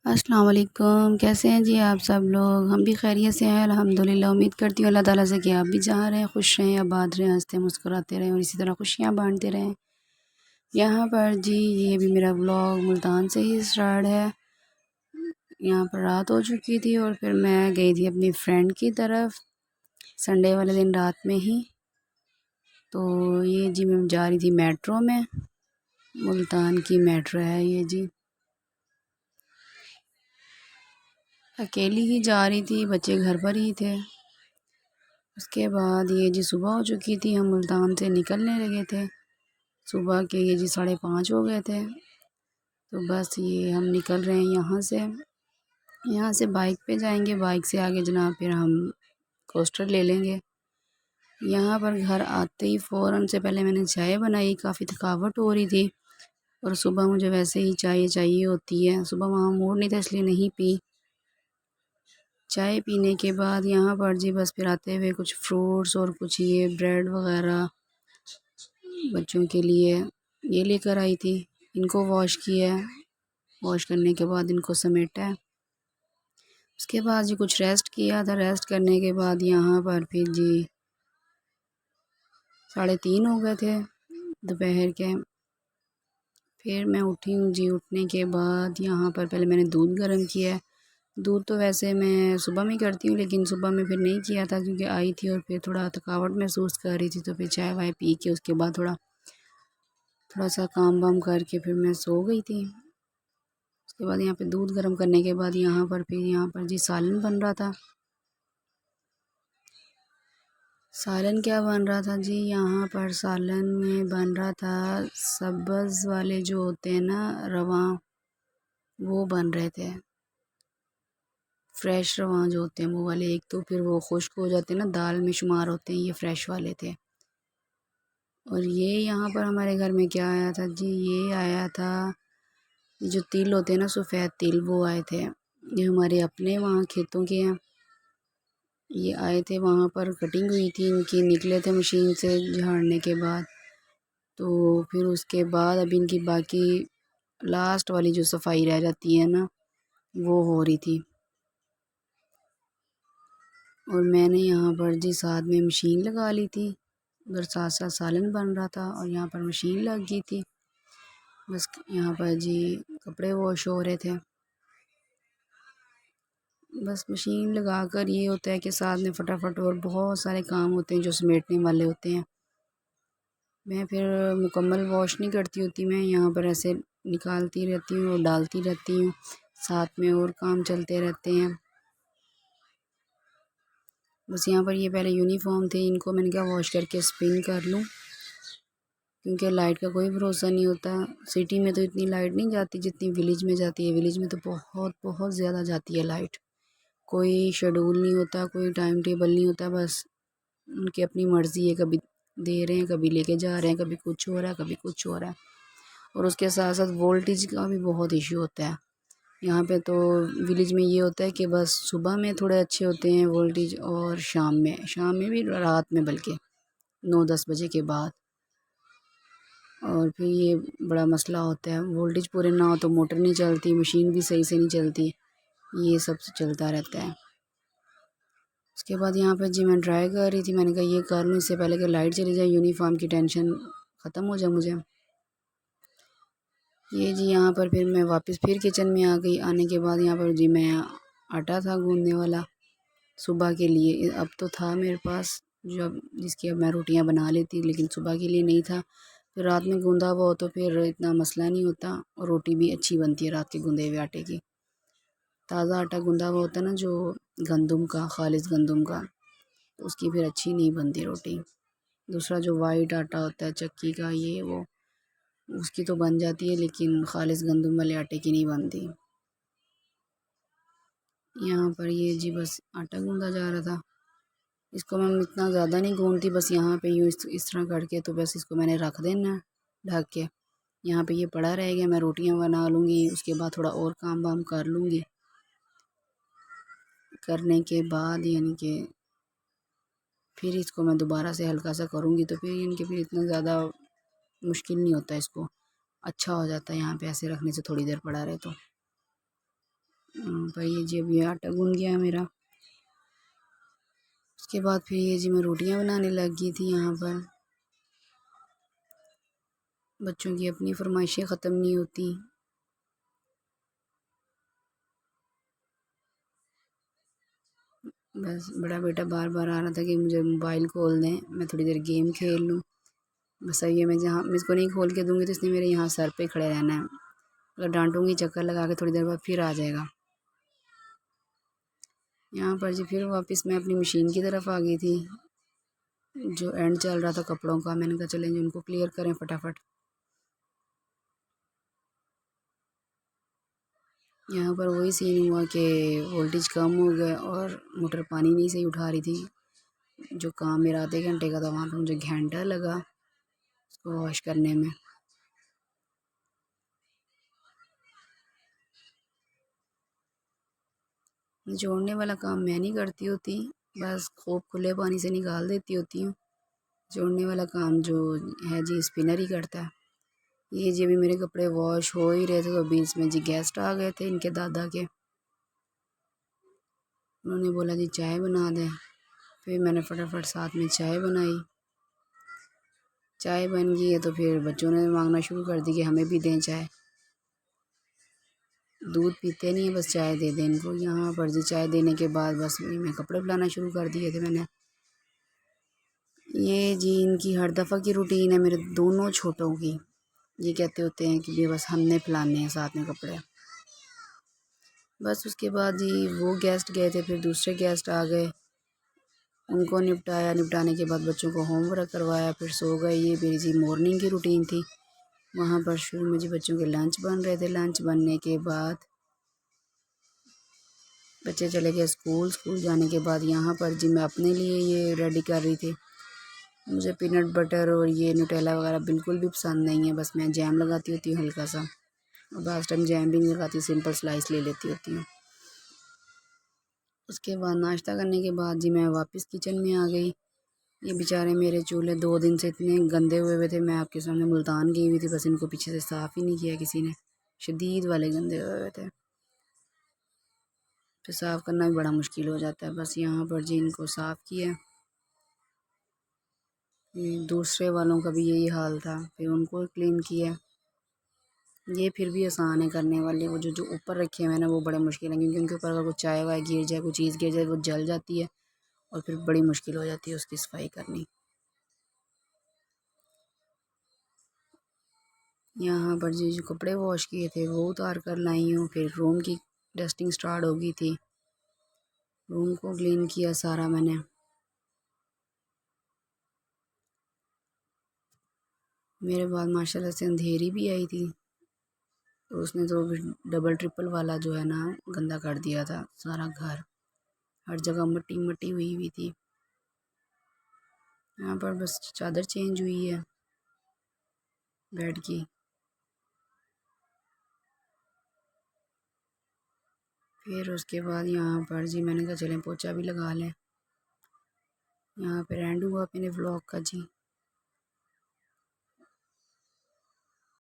السلام علیکم، کیسے ہیں جی آپ سب لوگ؟ ہم بھی خیریت سے ہیں الحمدللہ۔ امید کرتی ہوں اللہ تعالیٰ سے کہ آپ بھی جہاں رہیں خوش رہیں، آباد رہیں، ہنستے مسکراتے رہیں اور اسی طرح خوشیاں بانٹتے رہیں۔ یہاں پر جی یہ بھی میرا بلاگ ملتان سے ہی اسٹارٹ ہے۔ یہاں پر رات ہو چکی تھی اور پھر میں گئی تھی اپنی فرینڈ کی طرف سنڈے والے دن رات میں ہی۔ تو یہ جی میں جا رہی تھی میٹرو میں، ملتان کی میٹرو ہے یہ جی۔ اکیلی ہی جا رہی تھی، بچے گھر پر ہی تھے۔ اس کے بعد یہ جی صبح ہو چکی تھی، ہم ملتان سے نکلنے لگے تھے۔ صبح کے یہ جی 5:30 ہو گئے تھے۔ تو بس یہ ہم نکل رہے ہیں یہاں سے بائک پہ جائیں گے، بائک سے آگے جناب پھر ہم کوسٹر لے لیں گے۔ یہاں پر گھر آتے ہی فوراً سے پہلے میں نے چائے بنائی، کافی تھکاوٹ ہو رہی تھی اور صبح مجھے ویسے ہی چائے چاہیے ہوتی ہے، صبح وہاں موڈ نہیں تھا اس لیے نہیں پی۔ چائے پینے کے بعد یہاں پر جی بس پھر آتے ہوئے کچھ فروٹس اور کچھ یہ بریڈ وغیرہ بچوں کے لیے یہ لے کر آئی تھی۔ ان کو واش کیا ہے، واش کرنے کے بعد ان کو سمیٹا ہے۔ اس کے بعد جی کچھ ریسٹ کیا تھا، ریسٹ کرنے کے بعد یہاں پر پھر جی 3:30 ہو گئے تھے دوپہر کے۔ پھر میں اٹھی ہوں جی، اٹھنے کے بعد یہاں پر پہلے میں نے دودھ گرم کیا ہے۔ دودھ تو ویسے میں صبح میں کرتی ہوں لیکن صبح میں پھر نہیں کیا تھا کیونکہ آئی تھی اور پھر تھوڑا تھکاوٹ محسوس کر رہی تھی، تو پھر چائے وائے پی کے اس کے بعد تھوڑا سا کام وام کر کے پھر میں سو گئی تھی۔ اس کے بعد یہاں پہ دودھ گرم کرنے کے بعد یہاں پر جی سالن بن رہا تھا۔ سالن کیا بن رہا تھا جی؟ یہاں پر سالن میں بن رہا تھا سبز والے جو ہوتے ہیں نا رواں، وہ بن رہے تھے، فریش رواں جو ہوتے ہیں وہ والے۔ ایک تو پھر وہ خشک ہو جاتے ہیں نا، دال میں شمار ہوتے ہیں، یہ فریش والے تھے۔ اور یہ یہاں پر ہمارے گھر میں کیا آیا تھا جی؟ یہ آیا تھا جو تل ہوتے ہیں نا، سفید تل، وہ آئے تھے۔ یہ ہمارے اپنے وہاں کھیتوں کے ہیں، یہ آئے تھے، وہاں پر کٹنگ ہوئی تھی ان کی، نکلے تھے مشین سے جھاڑنے کے بعد۔ تو پھر اس کے بعد اب ان کی باقی لاسٹ والی جو صفائی رہ جاتی ہے نا، وہ ہو رہی تھی۔ اور میں نے یہاں پر جی ساتھ میں مشین لگا لی تھی، ادھر ساتھ ساتھ سالن بن رہا تھا اور یہاں پر مشین لگ گئی تھی۔ بس یہاں پر جی کپڑے واش ہو رہے تھے۔ بس مشین لگا کر یہ ہوتا ہے کہ ساتھ میں فٹافٹ اور بہت سارے کام ہوتے ہیں جو سمیٹنے والے ہوتے ہیں۔ میں پھر مکمل واش نہیں کرتی ہوتی، میں یہاں پر ایسے نکالتی رہتی ہوں اور ڈالتی رہتی ہوں، ساتھ میں اور کام چلتے رہتے ہیں۔ بس یہاں پر یہ پہلے یونیفارم تھے، ان کو میں نے کہا واش کر کے اسپن کر لوں، کیونکہ لائٹ کا کوئی بھروسہ نہیں ہوتا۔ سٹی میں تو اتنی لائٹ نہیں جاتی جتنی ولیج میں جاتی ہے، ولیج میں تو بہت بہت زیادہ جاتی ہے لائٹ۔ کوئی شیڈول نہیں ہوتا، کوئی ٹائم ٹیبل نہیں ہوتا، بس ان کی اپنی مرضی ہے، کبھی دے رہے ہیں، کبھی لے کے جا رہے ہیں، کبھی کچھ ہو رہا ہے، کبھی کچھ ہو رہا ہے۔ اور اس کے ساتھ ساتھ وولٹیج کا بھی بہت ایشو ہوتا ہے یہاں پہ۔ تو ولیج میں یہ ہوتا ہے کہ بس صبح میں تھوڑے اچھے ہوتے ہیں وولٹیج، اور شام میں بھی، رات میں بلکہ 9-10 بجے کے بعد۔ اور پھر یہ بڑا مسئلہ ہوتا ہے، وولٹیج پورے نہ ہو تو موٹر نہیں چلتی، مشین بھی صحیح سے نہیں چلتی، یہ سب چلتا رہتا ہے۔ اس کے بعد یہاں پہ جی میں ڈرائی کر رہی تھی، میں نے کہا یہ کر لوں اس سے پہلے کہ لائٹ چلی جائے، یونیفارم کی ٹینشن ختم ہو جائے مجھے۔ یہ جی یہاں پر پھر میں واپس پھر کچن میں آ گئی۔ آنے کے بعد یہاں پر جی میں آٹا تھا گوندنے والا صبح کے لیے، اب تو تھا میرے پاس جس کی اب میں روٹیاں بنا لیتی، لیکن صبح کے لیے نہیں تھا۔ پھر رات میں گوندا ہوا ہو تو پھر اتنا مسئلہ نہیں ہوتا، اور روٹی بھی اچھی بنتی ہے رات کے گوندے ہوئے آٹے کی۔ تازہ آٹا گوندا ہوا ہوتا ہے نا جو گندم کا، خالص گندم کا، تو اس کی پھر اچھی نہیں بنتی روٹی۔ دوسرا جو وائٹ آٹا ہوتا ہے چکی کا، یہ وہ اس کی تو بن جاتی ہے، لیکن خالص گندم والے آٹے کی نہیں بنتی۔ یہاں پر یہ جی بس آٹا گوندا جا رہا تھا، اس کو میں اتنا زیادہ نہیں گوندتی، بس یہاں پہ یوں اس طرح کر کے، تو بس اس کو میں نے رکھ دینا ڈھک کے۔ یہاں پہ یہ پڑا رہے گا، میں روٹیاں بنا لوں گی، اس کے بعد تھوڑا اور کام وام کر لوں گی۔ کرنے کے بعد یعنی کہ پھر اس کو میں دوبارہ سے ہلکا سا کروں گی، تو پھر یعنی کہ پھر اتنا زیادہ مشکل نہیں ہوتا، اس کو اچھا ہو جاتا ہے یہاں پہ ایسے رکھنے سے، تھوڑی دیر پڑا رہے تو۔ پر یہ جی ابھی آٹا گون گیا میرا. اس کے بعد پھر یہ جی میں روٹیاں بنانے لگ گئی تھی. یہاں پر بچوں کی اپنی فرمائشیں ختم نہیں ہوتی. بس بڑا بیٹا بار بار آ رہا تھا کہ مجھے موبائل کھول دیں، میں تھوڑی دیر گیم کھیل لوں. بس اب یہ میں اس کو نہیں کھول کے دوں گی تو اس نے میرے یہاں سر پہ کھڑے رہنا ہے. اگر ڈانٹوں گی چکر لگا کے تھوڑی دیر بعد پھر آ جائے گا. یہاں پر جی پھر واپس میں اپنی مشین کی طرف آ گئی تھی. جو اینڈ چل رہا تھا کپڑوں کا، میں نے کہا چلیں جی ان کو کلیئر کریں فٹافٹ. یہاں پر وہی سین ہوا کہ وولٹیج کم ہو گیا اور موٹر پانی نہیں صحیح اٹھا رہی تھی. جو کام میرا آدھے گھنٹے کا تھا وہاں پہ مجھے گھنٹہ لگا اس کو واش کرنے میں. جوڑنے والا کام میں نہیں کرتی ہوتی، بس خوب کھلے پانی سے نکال دیتی ہوتی ہوں. جوڑنے والا کام جو ہے جی اسپنر ہی کرتا ہے. یہ جی ابھی میرے کپڑے واش ہو ہی رہے تھے تو بیچ میں جی گیسٹ آ گئے تھے ان کے دادا کے. انہوں نے بولا جی چائے بنا دیں. پھر میں نے فٹافٹ ساتھ میں چائے بنائی. چائے بن گئی ہے تو پھر بچوں نے مانگنا شروع کر دی کہ ہمیں بھی دیں چائے. دودھ پیتے نہیں ہیں، بس چائے دے دیں ان کو. یہاں پر جی چائے دینے کے بعد بس میں کپڑے پلانا شروع کر دیے تھے میں نے. یہ جی ان کی ہر دفعہ کی روٹین ہے میرے دونوں چھوٹوں کی. یہ کہتے ہوتے ہیں کہ بس ہم نے پلانے ہیں ساتھ میں کپڑے. بس اس کے بعد جی وہ گیسٹ گئے تھے، پھر دوسرے گیسٹ آ گئے، ان کو نپٹانے کے بعد بچوں کو ہوم ورک کروایا، پھر سو گئے. یہ میری جی مارننگ کی روٹین تھی. وہاں پر شروع میں جی بچوں کے لنچ بن رہے تھے. لنچ بننے کے بعد بچے چلے گئے اسکول جانے کے بعد یہاں پر جی میں اپنے لیے یہ ریڈی کر رہی تھی. مجھے پینٹ بٹر اور یہ نوٹیلا وغیرہ بالکل بھی پسند نہیں ہے. بس میں جیم لگاتی ہوتی ہوں ہلکا سا، اور بعض ٹائم جیم بھی نہیں لگاتی، سمپل سلائس لے لیتی ہوتی ہوں. اس کے بعد ناشتہ کرنے کے بعد جی میں واپس کچن میں آ گئی. یہ بیچارے میرے چولہے 2 دن سے اتنے گندے ہوئے تھے. میں آپ کے سامنے ملتان گئی ہوئی تھی، بس ان کو پیچھے سے صاف ہی نہیں کیا کسی نے. شدید والے گندے ہوئے تھے، پھر صاف کرنا بھی بڑا مشکل ہو جاتا ہے. بس یہاں پر جی ان کو صاف کیا. دوسرے والوں کا بھی یہی حال تھا، پھر ان کو کلین کیا. یہ پھر بھی آسان ہے کرنے والے. وہ جو اوپر رکھے ہوئے ہیں نا وہ بڑے مشکل ہیں، کیونکہ ان کے اوپر اگر کوئی چائے وائے گر جائے، کوئی چیز گر جائے، وہ جل جاتی ہے اور پھر بڑی مشکل ہو جاتی ہے اس کی صفائی کرنی. یہاں پر جی جو کپڑے واش کیے تھے وہ اتار کر لائی ہوں. پھر روم کی ڈسٹنگ سٹارٹ ہو گئی تھی. روم کو کلین کیا سارا میں نے. میرے بعد ماشاء اللہ سے اندھیری بھی آئی تھی، اور اس نے تو ڈبل ٹرپل والا جو ہے نا گندا کر دیا تھا سارا گھر. ہر جگہ مٹی مٹی ہوئی تھی. یہاں پر بس چادر چینج ہوئی ہے بیڈ کی. پھر اس کے بعد یہاں پر جی میں نے کہا چلیں پوچھا بھی لگا لیں. یہاں پہ اینڈ ہوا اپنے ولاگ کا جی.